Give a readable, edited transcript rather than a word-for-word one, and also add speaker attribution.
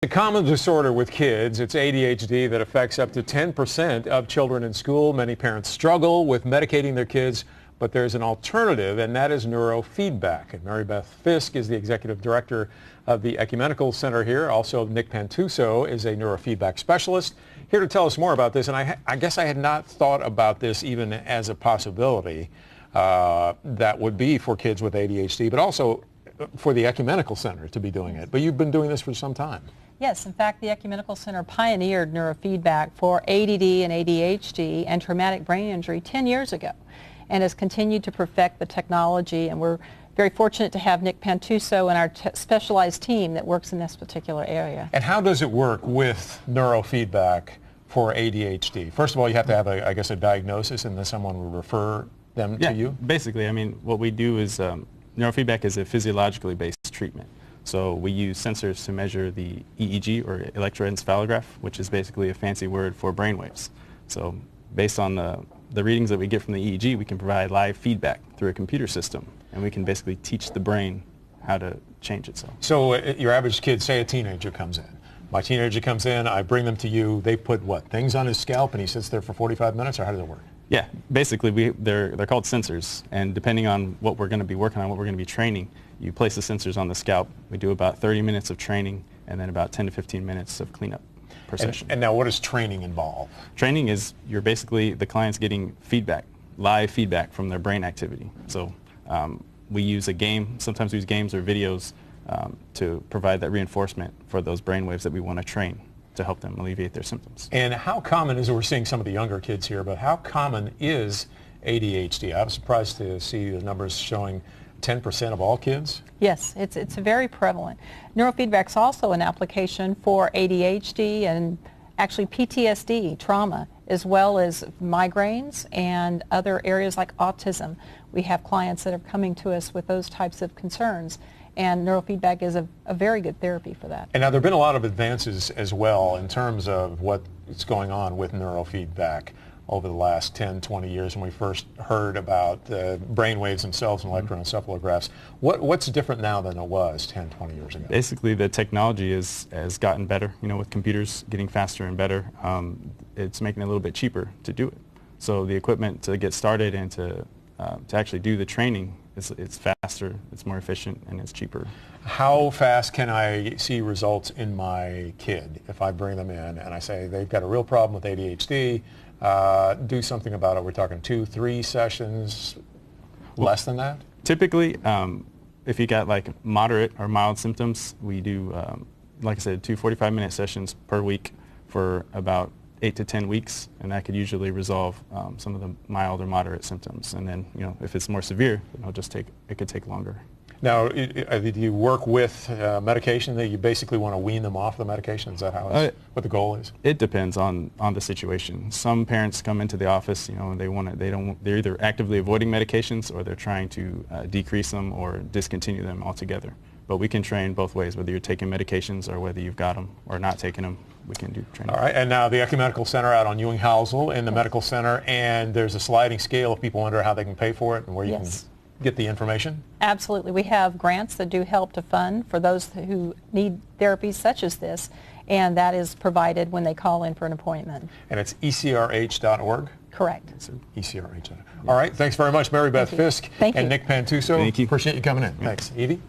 Speaker 1: A common disorder with kids, it's ADHD that affects up to 10% of children in school. Many parents struggle with medicating their kids, but there's an alternative, and that is neurofeedback. And Beth Fisk is the executive director of the Ecumenical Center here. Also, Nick Pantuso is a neurofeedback specialist here to tell us more about this. And I guess I had not thought about this even as a possibility that would be for kids with ADHD, but also for the Ecumenical Center to be doing it. But you've been doing this for some time.
Speaker 2: Yes, in fact, the Ecumenical Center pioneered neurofeedback for ADD and ADHD and traumatic brain injury 10 years ago and has continued to perfect the technology, and we're very fortunate to have Nick Pantuso and our specialized team that works in this particular area.
Speaker 1: And how does it work with neurofeedback for ADHD? First of all, you have to have, I guess, a diagnosis, and then someone will refer them to you?
Speaker 3: Basically, I mean, what we do is neurofeedback is a physiologically based treatment. So we use sensors to measure the EEG, or electroencephalograph, which is basically a fancy word for brainwaves. So based on the readings that we get from the EEG, we can provide live feedback through a computer system, and we can basically teach the brain how to change itself.
Speaker 1: So your average kid, say a teenager comes in. My teenager comes in, I bring them to you, they put what, things on his scalp, and he sits there for 45 minutes, or how does it work?
Speaker 3: Yeah, basically they're called sensors, and depending on what we're going to be working on, what we're going to be training, you place the sensors on the scalp. We do about 30 minutes of training and then about 10 to 15 minutes of cleanup per session.
Speaker 1: And now what does training involve?
Speaker 3: Training is you're basically, the client's getting feedback, live feedback from their brain activity. So we use a game, sometimes we use games or videos to provide that reinforcement for those brain waves that we want to train to help them alleviate their symptoms.
Speaker 1: And how common is it, we're seeing some of the younger kids here, but how common is ADHD? I was surprised to see the numbers showing 10% of all kids?
Speaker 2: Yes, it's very prevalent. Neurofeedback is also an application for ADHD and actually PTSD, trauma, as well as migraines and other areas like autism. We have clients that are coming to us with those types of concerns, and neurofeedback is a very good therapy for that.
Speaker 1: And now there have been a lot of advances as well in terms of what's going on with neurofeedback over the last 10, 20 years when we first heard about the brain waves themselves and electroencephalographs. What's different now than it was 10, 20 years ago?
Speaker 3: Basically, the technology has gotten better. You know, with computers getting faster and better, it's making it a little bit cheaper to do it. So the equipment to get started and to actually do the training, it's faster, it's more efficient, and it's cheaper.
Speaker 1: How fast can I see results in my kid if I bring them in and I say they've got a real problem with ADHD, do something about it? We're talking 2, 3 sessions, less than that?
Speaker 3: Typically, if you got like moderate or mild symptoms, we do, like I said, 2 45-minute sessions per week for about 8 to 10 weeks, and that could usually resolve some of the mild or moderate symptoms. And then, you know, if it's more severe, it could take longer.
Speaker 1: Now, do you work with medication that you basically want to wean them off the medication? Is that what the goal is?
Speaker 3: It depends on the situation. Some parents come into the office, you know, they're either actively avoiding medications or they're trying to decrease them or discontinue them altogether. But we can train both ways, whether you're taking medications or whether you've got them or not taking them. We can do training.
Speaker 1: All right, and now the Ecumenical Center out on Ewing-Housel in the Medical Center, and there's a sliding scale if people wonder how they can pay for it and where you can get the information?
Speaker 2: Absolutely. We have grants that do help to fund for those who need therapies such as this, and that is provided when they call in for an appointment.
Speaker 1: And it's ecrh.org?
Speaker 2: Correct.
Speaker 1: ecrh.org. All right, thanks very much, Beth Fisk and Nick Pantuso.
Speaker 3: Thank you.
Speaker 1: Appreciate you coming in. Thanks. Evie?